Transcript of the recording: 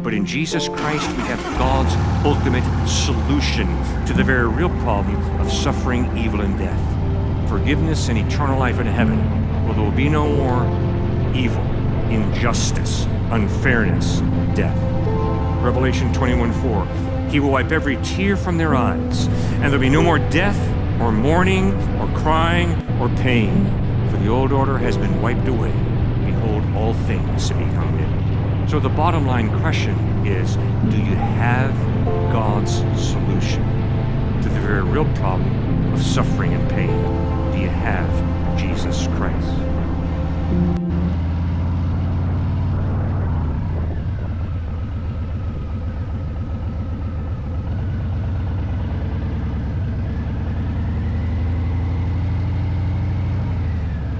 But in Jesus Christ, we have God's ultimate solution to the very real problem of suffering, evil, and death. Forgiveness and eternal life in heaven, where there will be no more evil, injustice, unfairness, death. Revelation 21:4. He will wipe every tear from their eyes, and there'll be no more death, or mourning, or crying, or pain, for the old order has been wiped away. Behold, all things have become new. So the bottom line question is, do you have God's solution to the very real problem of suffering and pain? Do you have Jesus Christ?